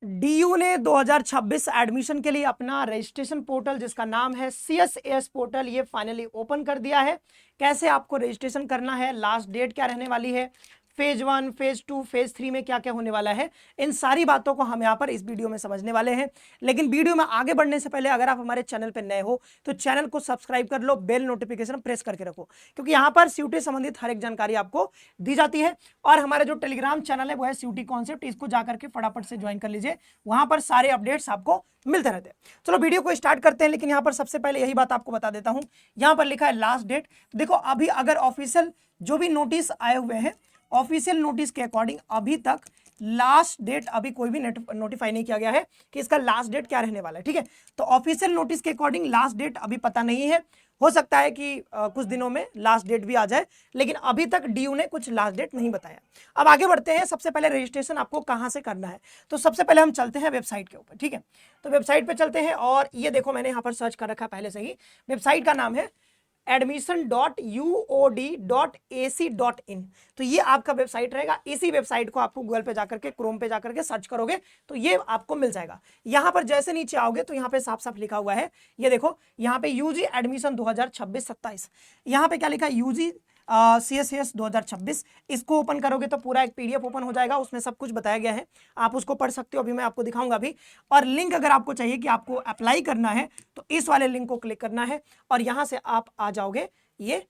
DU ने 2026 admission के लिए अपना रजिस्ट्रेशन पोर्टल जिसका नाम है CSAS पोर्टल ये फाइनली ओपन कर दिया है। कैसे आपको रजिस्ट्रेशन करना है, लास्ट डेट क्या रहने वाली है, फेज 1, फेज 2, फेज 3 में क्या क्या होने वाला है, इन सारी बातों को हम यहाँ पर इस वीडियो में समझने वाले हैं। लेकिन वीडियो में आगे बढ़ने से पहले अगर आप हमारे चैनल पर नए हो तो चैनल को सब्सक्राइब कर लो, बेल नोटिफिकेशन प्रेस करके रखो, क्योंकि यहाँ पर सीयूटी संबंधित हर एक जानकारी आपको दी जाती है। और हमारा जो टेलीग्राम चैनल है वो है सीयूटी कॉन्सेप्ट, इसको जाकर के फटाफट से ज्वाइन कर लीजिए, वहां पर सारे अपडेट्स आपको मिलते रहते हैं। चलो वीडियो को स्टार्ट करते हैं, लेकिन यहाँ पर सबसे पहले यही बात आपको बता देता हूँ, यहाँ पर लिखा है लास्ट डेट। देखो अभी अगर ऑफिशियल जो भी नोटिस आए हुए हैं, ऑफिशियल नोटिस के अकॉर्डिंग अभी तक लास्ट डेट अभी कोई भी नोटिफाई नहीं किया गया है कि इसका लास्ट डेट क्या रहने वाला है। ठीक है, तो ऑफिशियल नोटिस के अकॉर्डिंग लास्ट डेट अभी पता नहीं है, हो सकता है कि कुछ दिनों में लास्ट डेट भी आ जाए, लेकिन अभी तक डीयू ने कुछ लास्ट डेट नहीं बताया। अब आगे बढ़ते हैं। सबसे पहले रजिस्ट्रेशन आपको कहां से करना है, तो सबसे पहले हम चलते हैं वेबसाइट के ऊपर। ठीक है, तो वेबसाइट पे चलते हैं और ये देखो मैंने यहाँ पर सर्च कर रखा पहले से ही। वेबसाइट का नाम है admission.uod.ac.in। तो ये आपका वेबसाइट रहेगा। इसी वेबसाइट को आपको गूगल पे जाकर के, क्रोम पे जाकर के सर्च करोगे तो ये आपको मिल जाएगा। यहां पर जैसे नीचे आओगे तो यहाँ पे साफ साफ लिखा हुआ है, ये देखो यहाँ पे यूजी एडमिशन 2026-27, यहाँ पे क्या लिखा है, यूजी CSAS 2026। इसको ओपन करोगे तो पूरा एक PDF ओपन हो जाएगा, उसमें सब कुछ बताया गया है, आप उसको पढ़ सकते हो। अभी मैं आपको दिखाऊंगा भी। और लिंक अगर आपको चाहिए कि आपको अप्लाई करना है तो इस वाले लिंक को क्लिक करना है और यहां से आप आ जाओगे ये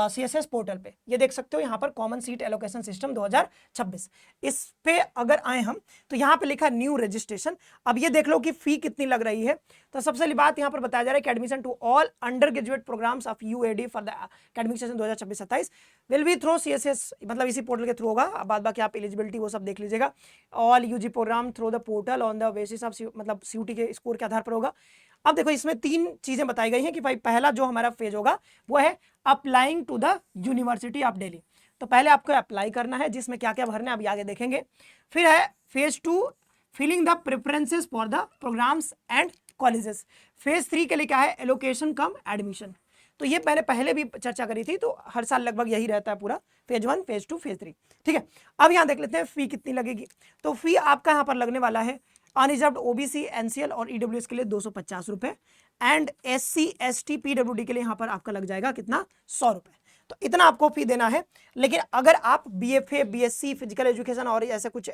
CSS पोर्टल पे। ये देख सकते हो यहाँ पर कॉमन सीट एलोकेशन सिस्टम 2026, इस पे अगर आए हम तो यहाँ पे लिखा न्यू रजिस्ट्रेशन। अब ये देख लो कि फी कितनी लग रही है। तो सबसे पहली बात यहाँ पर बताया जा रहा है कि admission to all undergraduate programmes of UAD for the academic session 2026-27 will be through CSS, मतलब इसी पोर्टल के थ्रू होगा। बाद बाकी आप एलिजिबिलिटी वो सब देख लीजिएगा। All UG programme through the portal on the basis of, मतलब CUT के स्कोर के आधार पर होगा। अब देखो इसमें 3 चीजें बताई गई हैं कि भाई पहला जो हमारा फेज होगा वो है applying to the university of Delhi. तो पहले आपको अप्लाई करना है, जिसमें क्या क्या भरना है अभी आगे देखेंगे। फिर है phase 2, filling the preferences for the programmes and colleges. Phase 3 के लिए क्या है, एलोकेशन कम एडमिशन। तो ये मैंने पहले भी चर्चा करी थी, तो हर साल लगभग यही रहता है पूरा, फेज 1, फेज 2, फेज 3। ठीक है, अब यहाँ देख लेते हैं फी कितनी लगेगी। तो फी आपका यहाँ पर लगने वाला है अनरिजर्व्ड OBC, NCL और EWS के लिए 250 रुपए, एंड SC ST PWD के लिए यहाँ पर आपका लग जाएगा कितना, 100 रुपए। तो इतना आपको फी देना है। लेकिन अगर आप BFA, BSc फिजिकल एजुकेशन और ऐसे कुछ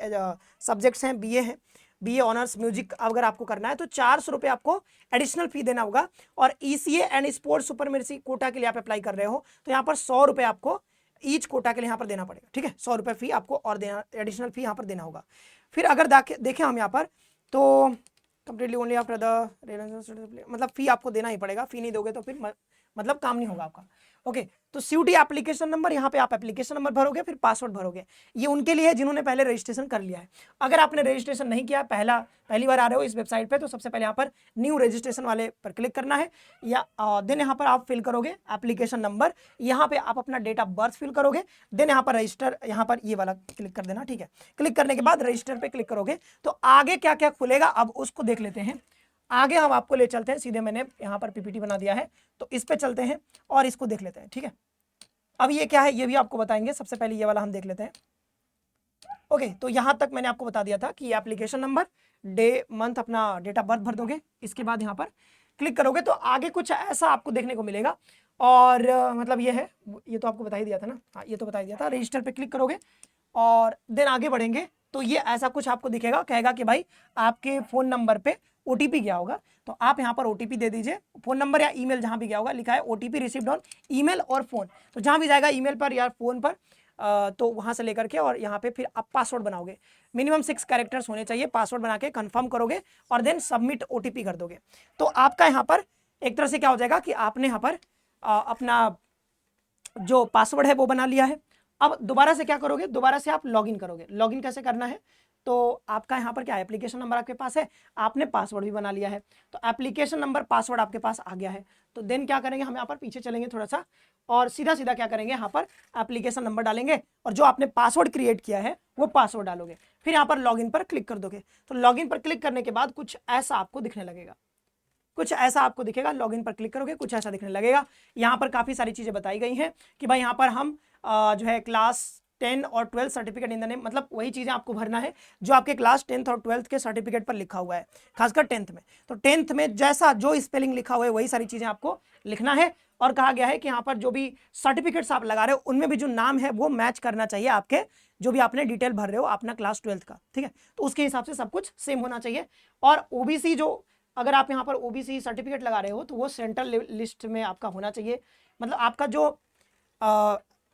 सब्जेक्ट्स हैं, BA है, BA ऑनर्स म्यूजिक अगर आपको करना है तो 400 रुपए आपको एडिशनल फी देना होगा। और ECA एंड स्पोर्ट्स सुपरमेरिसी कोटा के लिए आप अप्लाई कर रहे हो तो यहाँ पर 100 रुपए आपको ईच कोटा के लिए यहाँ पर देना पड़ेगा। ठीक है, 100 रुपए फी आपको और देना, एडिशनल फी यहाँ पर देना होगा। फिर अगर देखें हम यहाँ पर तो कंप्लीटली ओनली आफ्टर द, मतलब फी आपको देना ही पड़ेगा, फी नहीं दोगे तो फिर मतलब काम नहीं होगा आपका। ओके, तो CUT एप्लीकेशन नंबर, यहाँ पे आप एप्लीकेशन नंबर भरोगे, फिर पासवर्ड भरोगे। ये उनके लिए है जिन्होंने पहले रजिस्ट्रेशन कर लिया है। अगर आपने रजिस्ट्रेशन नहीं किया, पहली बार आ रहे हो इस वेबसाइट पे, तो सबसे पहले यहाँ पर न्यू रजिस्ट्रेशन वाले पर क्लिक करना है, या देन यहाँ पर आप फिल करोगे एप्लीकेशन नंबर, यहाँ पे आप अपना डेट ऑफ बर्थ फिल करोगे, देन यहाँ पर रजिस्टर, यहाँ पर ये वाला क्लिक कर देना। ठीक है, क्लिक करने के बाद रजिस्टर पे क्लिक करोगे तो आगे क्या क्या खुलेगा अब उसको देख लेते हैं। आगे हम आपको ले चलते हैं सीधे, मैंने यहाँ पर PPT बना दिया है तो इस पे चलते हैं और इसको देख लेते हैं। ठीक है, अब ये क्या है ये भी आपको बताएंगे। सबसे पहले ये वाला हम देख लेते हैं। ओके, तो यहाँ तक मैंने आपको बता दिया था कि एप्लीकेशन नंबर, डे, मंथ, अपना डेट ऑफ बर्थ भर दोगे, इसके बाद यहाँ पर क्लिक करोगे तो आगे कुछ ऐसा आपको देखने को मिलेगा। और मतलब ये है, ये तो आपको बता ही दिया था ना, हाँ ये तो बता ही दिया था। रजिस्टर पे क्लिक करोगे और देन आगे बढ़ेंगे तो ये ऐसा कुछ आपको दिखेगा, कहेगा कि भाई आपके फ़ोन नंबर पे OTP गया होगा, तो आप यहाँ पर OTP दे दीजिए। फ़ोन नंबर या ईमेल जहाँ भी गया होगा, लिखा है OTP रिसीव्ड ऑन ईमेल और फ़ोन, तो जहाँ भी जाएगा ईमेल पर या फ़ोन पर, तो वहाँ से लेकर के और यहाँ पे फिर आप पासवर्ड बनाओगे। मिनिमम 6 कैरेक्टर्स होने चाहिए। पासवर्ड बना के कन्फर्म करोगे और देन सबमिट OTP कर दोगे, तो आपका यहाँ पर एक तरह से क्या हो जाएगा कि आपने यहाँ पर अपना जो पासवर्ड है वो बना लिया है। अब दोबारा से क्या करोगे, दोबारा से आप लॉगिन करोगे। लॉगिन कैसे करना है, तो आपका यहाँ पर क्या है, एप्लीकेशन नंबर आपके पास है, आपने पासवर्ड भी बना लिया है, तो एप्लीकेशन नंबर पासवर्ड आपके पास आ गया है। तो देन क्या करेंगे, हम यहाँ पर पीछे चलेंगे थोड़ा सा और सीधा सीधा क्या करेंगे, यहाँ पर एप्लीकेशन नंबर डालेंगे और जो आपने पासवर्ड क्रिएट किया है वो पासवर्ड डालोगे। फिर यहाँ पर लॉगिन पर क्लिक कर दोगे। तो लॉगिन पर क्लिक करने के बाद कुछ ऐसा आपको दिखने लगेगा, कुछ ऐसा आपको दिखेगा। लॉगिन पर क्लिक करोगे कुछ ऐसा दिखने लगेगा। यहाँ पर काफ़ी सारी चीज़ें बताई गई हैं कि भाई यहाँ पर हम जो है क्लास 10 और 12 सर्टिफिकेट इन द नेम, मतलब वही चीजें आपको भरना है जो आपके क्लास 10th और 12th के सर्टिफिकेट पर लिखा हुआ है, खासकर 10th में। तो 10th में जैसा जो स्पेलिंग लिखा हुआ है वही सारी चीजें आपको लिखना है। और कहा गया है कि यहाँ पर जो भी सर्टिफिकेट्स आप लगा रहे हो उनमें भी जो नाम है वो मैच करना चाहिए आपके जो भी आपने डिटेल भर रहे हो अपना क्लास 12th का, ठीक है। तो उसके हिसाब से सब कुछ सेम होना चाहिए। और ओबीसी जो, अगर आप यहाँ पर ओबीसी सर्टिफिकेट लगा रहे हो तो वो सेंट्रल लिस्ट में आपका होना चाहिए। मतलब आपका जो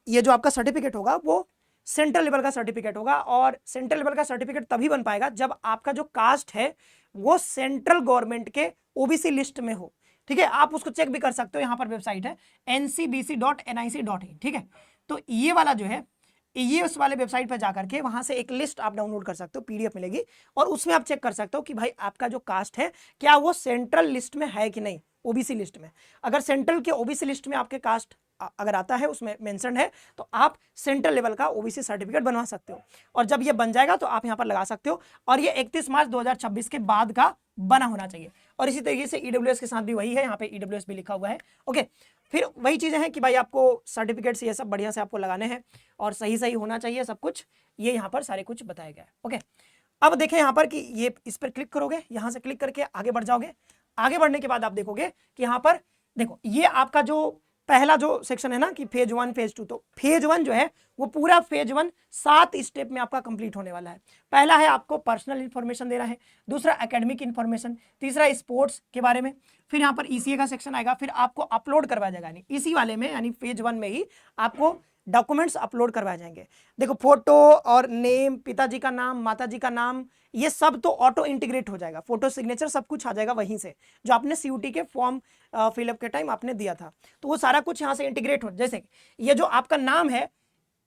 ये जो आपका सर्टिफिकेट होगा वो सेंट्रल लेवल का सर्टिफिकेट होगा। और सेंट्रल लेवल का सर्टिफिकेट तभी बन पाएगा जब आपका जो कास्ट है वो सेंट्रल गवर्नमेंट के ओबीसी लिस्ट में हो, ठीक है। आप उसको चेक भी कर सकते हो, यहाँ पर वेबसाइट है ncbc.nic.in, ठीक है। तो ये वाला जो है ये उस वाले वेबसाइट पर जाकर के वहां से एक लिस्ट आप डाउनलोड कर सकते हो, पीडीएफ मिलेगी, और उसमें आप चेक कर सकते हो कि भाई आपका जो कास्ट है क्या वो सेंट्रल लिस्ट में है कि नहीं, ओबीसी लिस्ट में। अगर सेंट्रल के ओबीसी लिस्ट में आपके कास्ट अगर आता है, उसमें मेंशन है, तो आप सेंट्रल लेवल का ओबीसी सर्टिफिकेट बनवा सकते हो। और जब ये बन जाएगा तो आप यहाँ पर लगा सकते हो। और ये 31 मार्च 2026 के बाद का बना होना चाहिए। और इसी तरीके से ईडब्ल्यूएस के साथ भी वही है, यहाँ पे ईडब्ल्यूएस भी लिखा हुआ है, ओके। फिर वही चीजें हैं कि भाई आपको सर्टिफिकेट्स ये सब बढ़िया से आपको लगाने हैं और सही सही होना चाहिए सब कुछ, ये यहाँ पर सारे कुछ बताया गया है, ओके। अब देखें यहाँ पर कि ये इस पर क्लिक करोगे, यहाँ से क्लिक करके आगे बढ़ जाओगे। आगे बढ़ने के बाद आप देखोगे कि यहाँ पर देखो ये आपका जो पहला जो सेक्शन है ना कि फेज 1 फेज 2, तो फेज 1 जो है वो पूरा फेज 1 7 स्टेप में आपका कंप्लीट होने वाला है। पहला है आपको पर्सनल इंफॉर्मेशन देना है, दूसरा एकेडमिक इंफॉर्मेशन, तीसरा स्पोर्ट्स के बारे में, फिर यहाँ पर ईसीए का सेक्शन आएगा, फिर आपको अपलोड करवाया जाएगा, यानी इसी वाले में यानी फेज 1 में ही आपको डॉक्यूमेंट्स अपलोड करवाए जाएंगे। देखो फोटो और नेम, पिताजी का नाम, माताजी का नाम, ये सब तो ऑटो इंटीग्रेट हो जाएगा, फोटो सिग्नेचर सब कुछ आ जाएगा वहीं से, जो आपने सीयूटी के फॉर्म फिलअप के टाइम आपने दिया था, तो वो सारा कुछ यहाँ से इंटीग्रेट हो। जैसे ये जो आपका नाम है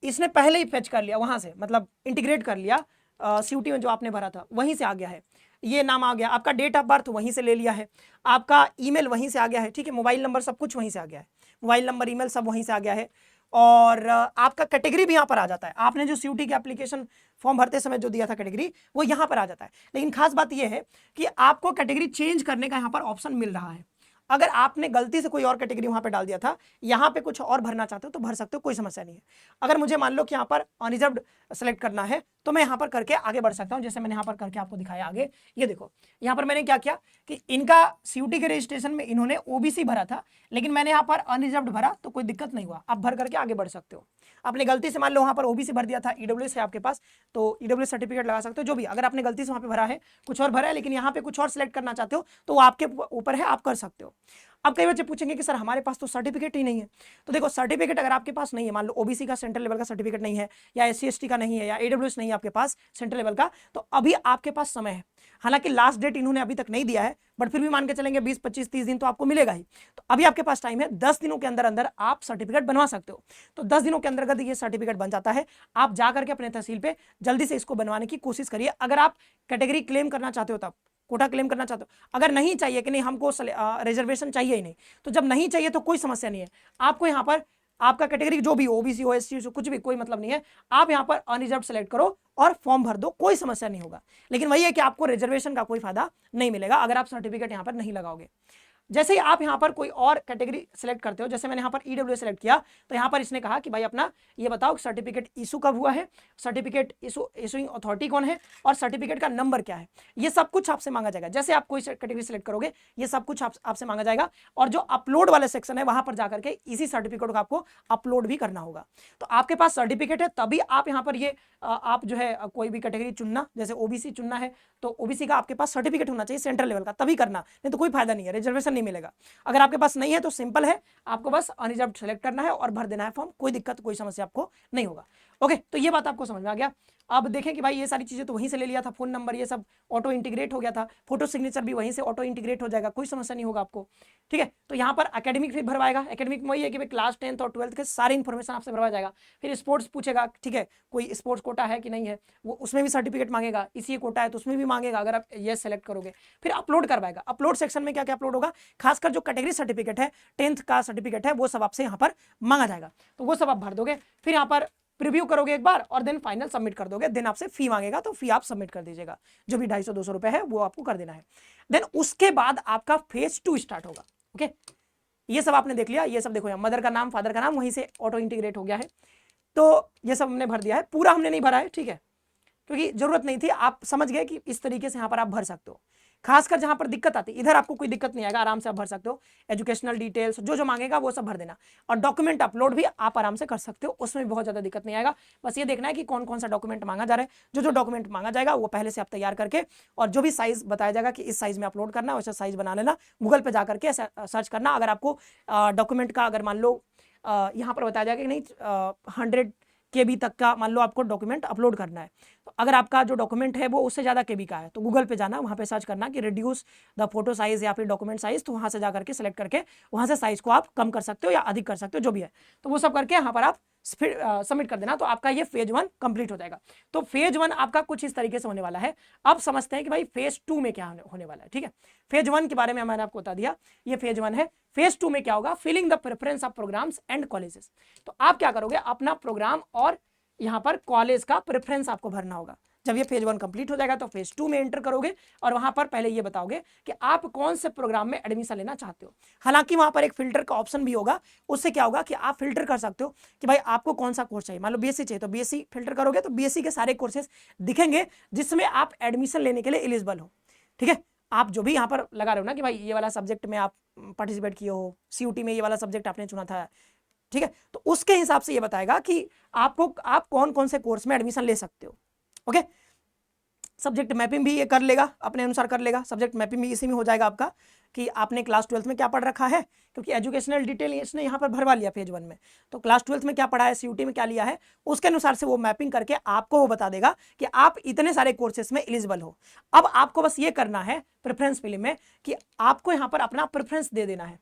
इसने पहले ही फेच कर लिया वहां से, मतलब इंटीग्रेट कर लिया सीयूटी में जो आपने भरा था वहीं से आ गया है, ये नाम आ गया। आपका डेट ऑफ बर्थ वहीं से ले लिया है, आपका ईमेल वहीं से आ गया है, ठीक है। मोबाइल नंबर सब कुछ वहीं से आ गया है, मोबाइल नंबर ईमेल सब वहीं से आ गया है। और आपका कैटेगरी भी यहाँ पर आ जाता है, आपने जो सीयूटी के एप्लीकेशन फॉर्म भरते समय जो दिया था कैटेगरी वो यहाँ पर आ जाता है। लेकिन खास बात यह है कि आपको कैटेगरी चेंज करने का यहाँ पर ऑप्शन मिल रहा है। अगर आपने गलती से कोई और कैटेगरी वहां पे डाल दिया था, यहाँ पे कुछ और भरना चाहते हो तो भर सकते हो, कोई समस्या नहीं है। अगर मुझे मान लो कि यहाँ पर अनरिजर्व्ड सेलेक्ट करना है तो मैं यहाँ पर करके आगे बढ़ सकता हूँ, जैसे मैंने यहाँ पर करके आपको दिखाया आगे। ये देखो यहाँ पर मैंने क्या किया कि इनका सीयूटी के रजिस्ट्रेशन में इन्होंने ओबीसी भरा था, लेकिन मैंने यहाँ पर अनरिजर्व्ड भरा तो कोई दिक्कत नहीं हुआ, आप भर करके आगे बढ़ सकते हो। आपने गलती से मान लो वहाँ पर ओबीसी भर दिया था, ईडब्ल्यूएस है आपके पास तो ईडब्ल्यूएस सर्टिफिकेट लगा सकते हो। जो भी अगर आपने गलती से वहाँ पे भरा है, कुछ और भरा है, लेकिन यहाँ पे कुछ और सिलेक्ट करना चाहते हो तो वो आपके ऊपर है, आप कर सकते हो। अब कई बच्चे पूछेंगे कि सर हमारे पास तो सर्टिफिकेट ही नहीं है। तो देखो सर्टिफिकेट अगर आपके पास नहीं है, मान लो ओबीसी का सेंट्रल लेवल का सर्टिफिकेट नहीं है, या एससी एसटी का नहीं है, या ईडब्ल्यूएस नहीं है आपके पास सेंट्रल लेवल का, तो अभी आपके पास समय है। हालांकि लास्ट डेट इन्होंने अभी तक नहीं दिया है, बट फिर भी मान के चलेंगे 20 25 30 दिन तो आपको मिलेगा ही। तो अभी आपके पास टाइम है, 10 दिनों के अंदर अंदर आप सर्टिफिकेट बनवा सकते हो। तो 10 दिनों के अंतर्गत ये सर्टिफिकेट बन जाता है। आप जाकर के अपने तहसील पे जल्दी से इसको बनवाने की कोशिश करिए। अगर आप कैटेगरी क्लेम करना चाहते हो, तब कोटा क्लेम करना चाहते हो। अगर नहीं चाहिए कि नहीं हमको रिजर्वेशन चाहिए ही नहीं, तो जब नहीं चाहिए तो कोई समस्या नहीं है। आपको यहाँ पर आपका कैटेगरी जो भी ओबीसी हो, एससी हो, कुछ भी कोई मतलब नहीं है, आप यहाँ पर अनरिजर्व्ड सेलेक्ट करो और फॉर्म भर दो, कोई समस्या नहीं होगा। लेकिन वही है कि आपको रिजर्वेशन का कोई फायदा नहीं मिलेगा अगर आप सर्टिफिकेट यहाँ पर नहीं लगाओगे। जैसे ही आप यहाँ पर कोई और कैटेगरी सेलेक्ट करते हो, जैसे मैंने यहाँ पर ईडब्ल्यूएस सेलेक्ट किया, तो यहाँ पर इसने कहा कि भाई अपना ये बताओ सर्टिफिकेट इशू कब हुआ है, सर्टिफिकेट इशूइंग अथॉरिटी कौन है, और सर्टिफिकेट का नंबर क्या है, ये सब कुछ आपसे मांगा जाएगा। जैसे आप कोई कैटेगरी सेलेक्ट करोगे ये सब कुछ आपसे मांगा जाएगा। और जो अपलोड वाला सेक्शन है वहां पर जाकर के इसी सर्टिफिकेट को आपको अपलोड भी करना होगा। तो आपके पास सर्टिफिकेट है तभी आप यहाँ पर ये आप जो है कोई भी कैटेगरी चुनना, जैसे ओबीसी चुनना है तो ओबीसी का आपके पास सर्टिफिकेट होना चाहिए सेंट्रल लेवल का, तभी करना, नहीं तो कोई फायदा नहीं है, रिजर्वेशन नहीं मिलेगा। अगर आपके पास नहीं है तो सिंपल है, आपको बस अनरिजर्व्ड सेलेक्ट करना है और भर देना है फॉर्म, कोई दिक्कत कोई समस्या आपको नहीं होगा। ओके, तो ये बात आपको समझ में आ गया। अब देखें कि भाई ये सारी चीजें तो वहीं से ले लिया था, फोन नंबर ये सब ऑटो इंटीग्रेट हो गया था, फोटो सिग्नेचर भी वहीं से ऑटो इंटीग्रेट हो जाएगा, कोई समस्या नहीं होगा आपको, ठीक है। तो यहाँ पर एकेडमिक भी भरवाएगा, एकेडमिक में वही है कि भाई क्लास 10th और 12th के सारी इन्फॉर्मेशन आपसे भरवाया जाएगा। फिर स्पोर्ट्स पूछेगा, ठीक है, कोई स्पोर्ट्स कोटा है कि नहीं है, वो उसमें भी सर्टिफिकेट मांगेगा, इसी कोटा है तो उसमें भी मांगेगा अगर आप ये सेलेक्ट करोगे। फिर अपलोड करवाएगा, अपलोड सेक्शन में क्या क्या अपलोड होगा, खासकर जो कैटेगरी सर्टिफिकेट है, 10th का सर्टिफिकेट है, वो सब आपसे यहाँ पर मांगा जाएगा, तो वो सब आप भर दोगे। फिर यहाँ पर प्रीव्यू करोगे एक बार और देन फाइनल सबमिट कर दोगे। देन आपसे फी मांगेगा तो फी आप सबमिट कर दीजिएगा, जो भी 250-200 रुपए है वो आपको कर देना है। देन उसके बाद आपका फेज 2 स्टार्ट होगा। ओके, ये सब आपने देख लिया, ये सब देखो यहाँ मदर का नाम, फादर का नाम वहीं से ऑटो इंटीग्रेट हो गया है। तो ये सब हमने भर दिया है, पूरा हमने नहीं भरा है, ठीक है, क्योंकि जरूरत नहीं थी, आप समझ गए कि इस तरीके से यहाँ पर आप भर सकते हो। खासकर जहां पर दिक्कत आती है, इधर आपको कोई दिक्कत नहीं आएगा, आराम से आप भर सकते हो। एजुकेशनल डिटेल्स जो जो मांगेगा वो सब भर देना, और डॉक्यूमेंट अपलोड भी आप आराम से कर सकते हो, उसमें भी बहुत ज्यादा दिक्कत नहीं आएगा। बस ये देखना है कि कौन कौन सा डॉक्यूमेंट मांगा जा रहा है, जो जो डॉक्यूमेंट मांगा जाएगा वो पहले से आप तैयार करके, और जो भी साइज बताया जाएगा कि इस साइज में अपलोड करना है वैसा साइज बना लेना, गूगल पे जाकर के सर्च करना। अगर आपको डॉक्यूमेंट का अगर मान लो यहाँ पर बताया जाएगा कि नहीं 100 KB तक का मान लो आपको डॉक्यूमेंट अपलोड करना है, तो अगर आपका जो डॉक्यूमेंट है वो उससे ज़्यादा KB का है तो गूगल पे जाना, वहाँ पे सर्च करना कि रिड्यूस द फोटो साइज या फिर डॉक्यूमेंट साइज, तो वहाँ से जा करके सेलेक्ट करके वहाँ से साइज को आप कम कर सकते हो या अधिक कर सकते हो, जो भी है, तो वो सब करके यहाँ पर आप फिर सबमिट कर देना, तो आपका ये फेज 1 कंप्लीट हो जाएगा। तो फेज 1 आपका कुछ इस तरीके से होने वाला है। अब समझते हैं कि भाई फेज 2 में क्या होने वाला है, ठीक है। फेज 1 के बारे में मैंने आपको बता दिया, ये फेज 1 है। फेज 2 में क्या होगा, filling the preference of programs and colleges. तो आप क्या करोगे, अपना प्रोग्राम और यहाँ पर कॉलेज का प्रेफरेंस आपको भरना होगा। जब ये फेज 1 कंप्लीट हो जाएगा तो फेज 2 में एंटर करोगे, और वहां पर पहले ये बताओगे कि आप कौन से प्रोग्राम में एडमिशन लेना चाहते हो। हालांकि वहां पर एक फिल्टर का ऑप्शन भी होगा, उससे क्या होगा कि आप फिल्टर कर सकते हो कि भाई आपको कौन सा कोर्स चाहिए। मान लो बीएससी चाहिए तो बीएससी फिल्टर करोगे, तो बीएससी के सारे कोर्सेज दिखेंगे जिसमें आप एडमिशन लेने के लिए एलिजिबल हो, ठीक है। आप जो भी यहाँ पर लगा रहे हो ना कि भाई ये वाला सब्जेक्ट में आप पार्टिसिपेट किए हो, सीयूटी में ये वाला सब्जेक्ट आपने चुना था, ठीक है, तो उसके हिसाब से ये बताएगा कि आपको आप कौन कौन से कोर्स में एडमिशन ले सकते हो। ओके, सब्जेक्ट मैपिंग भी ये कर लेगा, अपने अनुसार कर लेगा। सब्जेक्ट मैपिंग भी इसी में हो जाएगा आपका कि आपने क्लास 12th में क्या पढ़ रखा है, क्योंकि एजुकेशनल डिटेल इसने यहाँ पर भरवा लिया फेज 1 में, तो क्लास 12th में क्या पढ़ा है, सीयूटी में क्या लिया है, उसके अनुसार से वो मैपिंग करके आपको वो बता देगा कि आप इतने सारे कोर्सेस में एलिजिबल हो। अब आपको बस ये करना है प्रेफरेंस फिलिंग में कि आपको यहाँ पर अपना प्रेफरेंस दे देना है।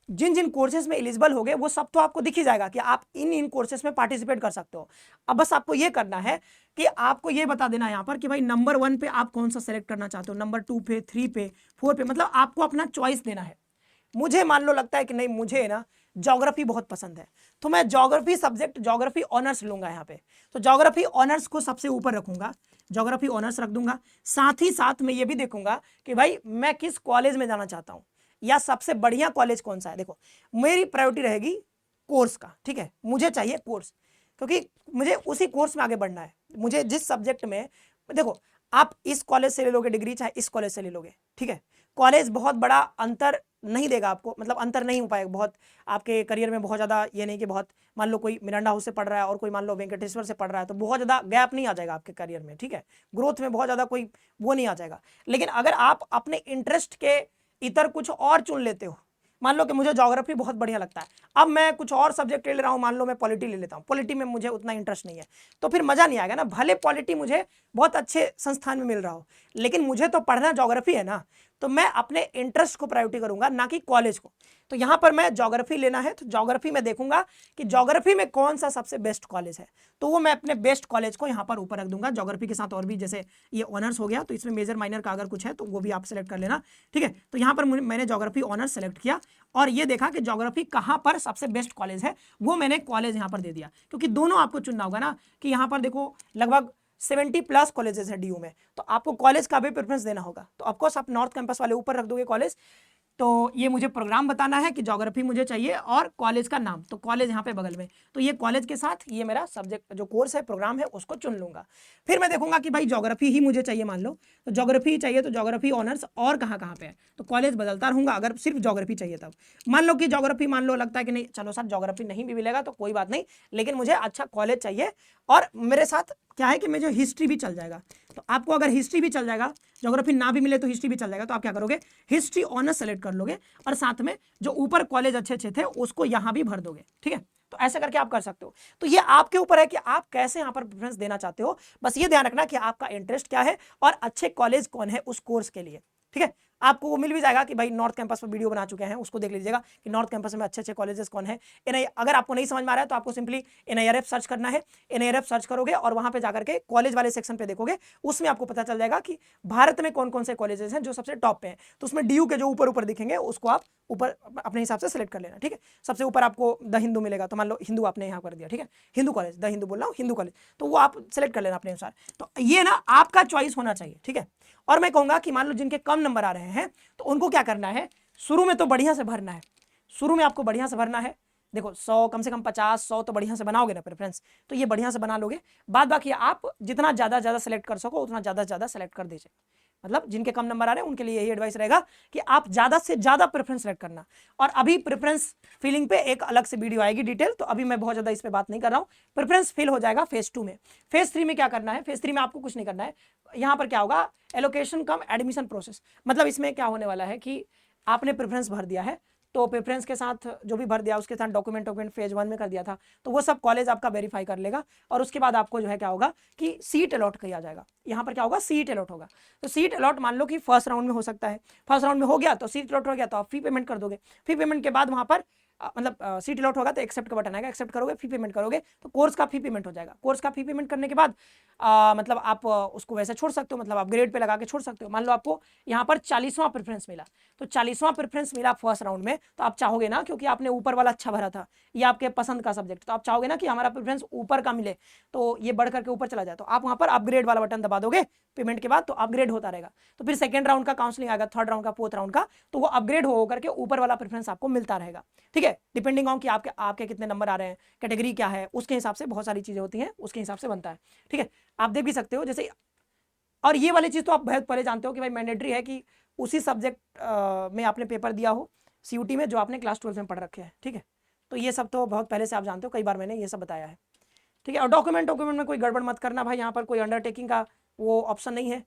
जिन जिन कोर्सेज में एलिजिबल हो गए वो सब तो आपको दिख ही जाएगा कि आप इन इन कोर्सेज में पार्टिसिपेट कर सकते हो। अब बस आपको ये करना है कि आपको ये बता देना है यहाँ पर कि भाई नंबर 1 पे आप कौन सा सेलेक्ट करना चाहते हो, नंबर 2 पे, 3 पे, 4 पे, मतलब आपको अपना चॉइस देना है। मुझे मान लो लगता है कि नहीं मुझे ना ज्योग्राफी बहुत पसंद है, तो मैं ज्योग्राफी सब्जेक्ट ज्योग्राफी ऑनर्स लूंगा यहाँ पे, तो ज्योग्राफी ऑनर्स को सबसे ऊपर रखूंगा, ज्योग्राफी ऑनर्स रख दूंगा। साथ ही साथ मैं ये भी देखूंगा कि भाई मैं किस कॉलेज में जाना चाहता हूँ या सबसे बढ़िया कॉलेज कौन सा है। देखो मेरी प्रायोरिटी रहेगी कोर्स का, ठीक है, मुझे चाहिए कोर्स, क्योंकि मुझे उसी कोर्स में आगे बढ़ना है। मुझे जिस सब्जेक्ट में, देखो आप इस कॉलेज से ले लोगे डिग्री, चाहे इस कॉलेज से ले लोगे, ठीक है, कॉलेज बहुत बड़ा अंतर नहीं देगा आपको, मतलब अंतर नहीं हो पाएगा बहुत आपके करियर में, बहुत ज़्यादा ये नहीं कि बहुत, मान लो कोई मिरांडा हाउस से पढ़ रहा है और कोई मान लो वेंकटेश्वर से पढ़ रहा है, तो बहुत ज़्यादा गैप नहीं आ जाएगा आपके करियर में, ठीक है, ग्रोथ में बहुत ज़्यादा कोई वो नहीं आ जाएगा। लेकिन अगर आप अपने इंटरेस्ट के इतर कुछ और चुन लेते हो, मान लो कि मुझे ज्योग्राफी बहुत बढ़िया लगता है, अब मैं कुछ और सब्जेक्ट ले रहा हूँ, मान लो मैं पॉलिटी ले लेता हूँ, पॉलिटी में मुझे उतना इंटरेस्ट नहीं है, तो फिर मजा नहीं आएगा ना। भले पॉलिटी मुझे बहुत अच्छे संस्थान में मिल रहा हो, लेकिन मुझे तो पढ़ना ज्योग्राफी है ना, तो मैं अपने इंटरेस्ट को प्रायोरिटी करूंगा, ना कि कॉलेज को। तो यहाँ पर मैं ज्योग्राफी लेना है तो ज्योग्राफी में देखूंगा कि ज्योग्राफी में कौन सा सबसे बेस्ट कॉलेज है, तो वो मैं अपने बेस्ट कॉलेज को यहाँ पर ऊपर रख दूंगा। ज्योग्राफी के साथ और भी, जैसे ये ऑनर्स हो गया तो इसमें मेजर माइनर का अगर कुछ है तो वो भी आप सेलेक्ट कर लेना, ठीक है। तो यहाँ पर मैंने ज्योग्राफी ऑनर्स सेलेक्ट किया और ये देखा कि ज्योग्राफी कहाँ पर सबसे बेस्ट कॉलेज है, वो मैंने कॉलेज यहाँ पर दे दिया, क्योंकि दोनों आपको चुनना होगा ना, कि यहाँ पर देखो लगभग 70+ कॉलेजेस है डीयू में, तो आपको कॉलेज का भी प्रेफरेंस देना होगा। तो ऑफकोर्स आप नॉर्थ कैंपस वाले ऊपर रख दोगे कॉलेज, तो ये मुझे प्रोग्राम बताना है कि ज्योग्राफी मुझे चाहिए और कॉलेज का नाम, तो कॉलेज यहाँ पे बगल में, तो ये कॉलेज के साथ ये मेरा सब्जेक्ट जो कोर्स है प्रोग्राम है उसको चुन लूंगा। फिर मैं देखूंगा कि भाई ज्योग्राफी ही मुझे चाहिए, मान लो तो ज्योग्राफी ही चाहिए, तो ज्योग्राफी ऑनर्स और कहाँ कहाँ पे है, तो कॉलेज बदलता रहूंगा अगर सिर्फ ज्योग्राफी चाहिए तब। मान लो कि ज्योग्राफी मान लो लगता है कि नहीं चलो सर ज्योग्राफी नहीं भी मिलेगा तो कोई बात नहीं, लेकिन मुझे अच्छा कॉलेज चाहिए, और मेरे साथ क्या है कि मुझे हिस्ट्री भी चल जाएगा, तो आपको अगर हिस्ट्री भी चल जाएगा, ज्योग्राफी ना भी मिले तो हिस्ट्री भी चल जाएगा, तो आप क्या करोगे, हिस्ट्री ऑनर्स सेलेक्ट कर लोगे और साथ में जो ऊपर कॉलेज अच्छे अच्छे थे उसको यहाँ भी भर दोगे, ठीक है। तो ऐसे करके आप कर सकते हो। तो ये आपके ऊपर है कि आप कैसे यहाँ पर प्रेफरेंस देना चाहते हो, बस ये ध्यान रखना कि आपका इंटरेस्ट क्या है और अच्छे कॉलेज कौन है उस कोर्स के लिए, ठीक है। आपको वो मिल भी जाएगा कि भाई नॉर्थ कैंपस पर वीडियो बना चुके हैं, उसको देख लीजिएगा कि नॉर्थ कैंपस में अच्छे अच्छे कॉलेजेस कौन है। अगर आपको नहीं समझ में आ रहा है तो आपको सिंपली NIRF सर्च करना है, NIRF सर्च करोगे और वहां पे जाकर के कॉलेज वाले सेक्शन पे देखोगे, उसमें आपको पता चल जाएगा कि भारत में कौन कौन से कॉलेजेस हैं जो सबसे टॉप पे हैं। तो उसमें DU के जो ऊपर ऊपर दिखेंगे उसको आप ऊपर अपने हिसाब से सेलेक्ट कर लेना, ठीक है। सबसे ऊपर आपको द हिंदू मिलेगा, तो मान लो हिंदू आपने यहाँ कर दिया, ठीक है, हिंदू कॉलेज, द हिंदू बोल रहा हूँ, हिंदू कॉलेज, तो वो आप सेलेक्ट कर लेना अपने अनुसार। तो ये ना आपका चॉइस होना चाहिए, ठीक है। और मैं कहूंगा कि मान लो जिनके कम नंबर आ रहे हैं तो उनको क्या करना है, शुरू में तो बढ़िया से भरना है, शुरू में आपको बढ़िया से भरना है, देखो 100 कम से कम 50-100 तो बढ़िया से बनाओगे ना प्रेफरेंस, तो ये बढ़िया से बना लोगे। बाद बाकी आप जितना ज़्यादा सेलेक्ट कर सको उतना ज़्यादा सेलेक्ट कर दीजिए। मतलब जिनके कम नंबर आ रहे हैं उनके लिए यही एडवाइस रहेगा कि आप ज़्यादा से ज़्यादा प्रेफरेंस सेलेक्ट करना। और अभी प्रेफरेंस फिलिंग पे एक अलग से वीडियो आएगी डिटेल, तो अभी मैं बहुत ज़्यादा इस पर बात नहीं कर रहा हूँ। प्रेफरेंस फिल हो जाएगा फेज 2 में। फेज 3 में क्या करना है, फेज 3 में आपको कुछ नहीं करना है। यहाँ पर क्या होगा, एलोकेशन कम एडमिशन प्रोसेस। मतलब इसमें क्या होने वाला है कि आपने प्रेफरेंस भर दिया है, तो प्रेफरेंस के साथ जो भी भर दिया उसके साथ डॉक्यूमेंट फेज 1 में कर दिया था, तो वो सब कॉलेज आपका वेरीफाई कर लेगा। और उसके बाद आपको जो है क्या होगा कि सीट अलॉट किया जाएगा। यहाँ पर क्या होगा, सीट अलॉट होगा। तो सीट अलॉट मान लो कि फर्स्ट राउंड में हो सकता है, फर्स्ट राउंड में हो गया तो सीट अलॉट हो गया तो आप फी पेमेंट कर दोगे। फी पेमेंट के बाद वहाँ पर मतलब सीट अलॉट होगा तो एक्सेप्ट का बटन आएगा, एक्सेप्ट करोगे, फी पेमेंट करोगे, तो कोर्स का फी पेमेंट हो जाएगा। कोर्स का फी पेमेंट करने के बाद मतलब आप उसको वैसे छोड़ सकते हो, मतलब आप ग्रेड पे लगा के छोड़ सकते हो। मान लो आपको यहाँ पर 40वां प्रेफरेंस मिला, तो 40वां प्रेफरेंस मिला फर्स्ट राउंड में, तो आप चाहोगे ना, क्योंकि आपने ऊपर वाला अच्छा भरा था, ये आपके पसंद का सब्जेक्ट, तो आप चाहोगे ना कि हमारा प्रेफरेंस ऊपर का मिले, तो ये बढ़ करके ऊपर चला जाए, तो आप वहाँ पर अपग्रेड वाला बटन दबा दोगे पेमेंट के बाद, तो अपग्रेड होता रहेगा। तो फिर सेकंड राउंड का काउंसलिंग आएगा, थर्ड राउंड का, फोर्थ राउंड का, तो वो अपग्रेड हो करके ऊपर वाला प्रेफरेंस आपको मिलता रहेगा। ठीक है, डिपेंडिंग ऑन कि आपके कितने नंबर आ रहे हैं, कैटेगरी क्या है, उसके हिसाब से बहुत सारी चीजें होती हैं, उसके हिसाब से बनता है। ठीक है, आप देख भी सकते हो जैसे। और ये वाली चीज तो आप बहुत पहले जानते हो कि भाई मैंडेटरी है कि उसी सब्जेक्ट में आपने पेपर दिया हो सीयूटी में जो आपने क्लास 12 में पढ़ रखे हैं। ठीक है, तो ये सब तो बहुत पहले से आप जानते हो, कई बार मैंने ये सब बताया है। ठीक है, और डॉक्यूमेंट में कोई गड़बड़ मत करना भाई, यहाँ पर कोई अंडरटेकिंग का वो ऑप्शन नहीं है।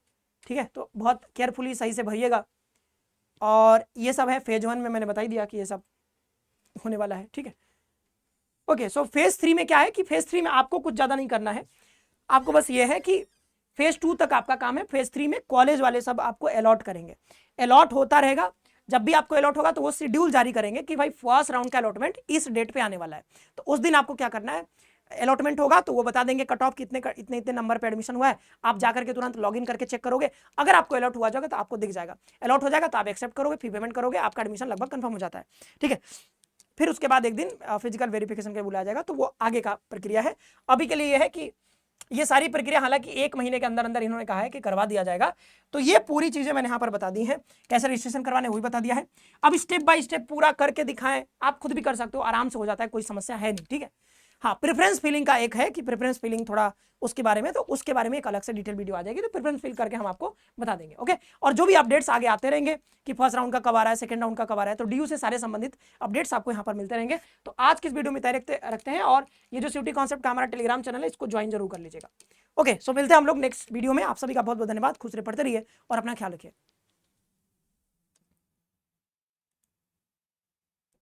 ठीक है, तो बहुत केयरफुली सही से भरिएगा। और ये सब है फेज 1 में, मैंने बता ही दिया कि ये सब होने वाला है। ठीक है, ओके। सो फेज 3 में क्या है कि फेज 3 में आपको कुछ ज़्यादा नहीं करना है, आपको बस ये है कि फेज 2 तक आपका काम है। फेज 3 में कॉलेज वाले सब आपको अलॉट करेंगे, अलॉट होता रहेगा। जब भी आपको अलॉट होगा तो वो शेड्यूल जारी करेंगे कि भाई फर्स्ट राउंड का अलॉटमेंट इस डेट पे आने वाला है, तो उस दिन आपको क्या करना है, अलॉटमेंट होगा तो वो बता देंगे कट ऑफ कितने इतने इतने नंबर पे एडमिशन हुआ है, आप जाकर के तुरंत लॉगिन करके चेक करोगे। अगर आपको अलॉट हुआ जाएगा तो आपको दिख जाएगा, अलॉट हो जाएगा तो आप एक्सेप्ट करोगे, फी पेमेंट करोगे, आपका एडमिशन लगभग कंफर्म हो जाता है। ठीक है, फिर उसके बाद एक दिन फिजिकल वेरिफिकेशन के बुलाया जाएगा, तो वो आगे का प्रक्रिया है। अभी के लिए यह है कि ये सारी प्रक्रिया हालांकि 1 महीने के अंदर अंदर इन्होंने कहा है कि करवा दिया जाएगा। तो ये पूरी चीजें मैंने यहाँ पर बता दी हैं, कैसे रजिस्ट्रेशन करवाने वो भी बता दिया है। अब स्टेप बाय स्टेप पूरा करके दिखाएं, आप खुद भी कर सकते हो, आराम से हो जाता है, कोई समस्या है नहीं। ठीक है, हाँ, प्रेफरेंस फिलिंग का एक है कि प्रेफरेंस फिलिंग थोड़ा उसके बारे में, तो उसके बारे में एक अलग से डिटेल वीडियो आ जाएगी, तो प्रेफरेंस फिल करके हम आपको बता देंगे। ओके, और जो भी अपडेट्स आगे आते रहेंगे कि फर्स्ट राउंड का कब आ रहा है, सेकंड राउंड का कब आ रहा है, तो डीयू से सारे संबंधित अपडेट्स आपको यहाँ पर मिलते रहेंगे। तो आज किस वीडियो में तय रखते हैं, और ये जो सीयूटी कॉन्सेप्ट का हमारा टेलीग्राम चैनल है इसको ज्वाइन जरूर कर लीजिएगा। ओके, सो मिलते हैं हम लोग नेक्स्ट वीडियो में। आप सभी का बहुत बहुत धन्यवाद, खुश रहिए, पढ़ते रहिए और अपना ख्याल रखिए।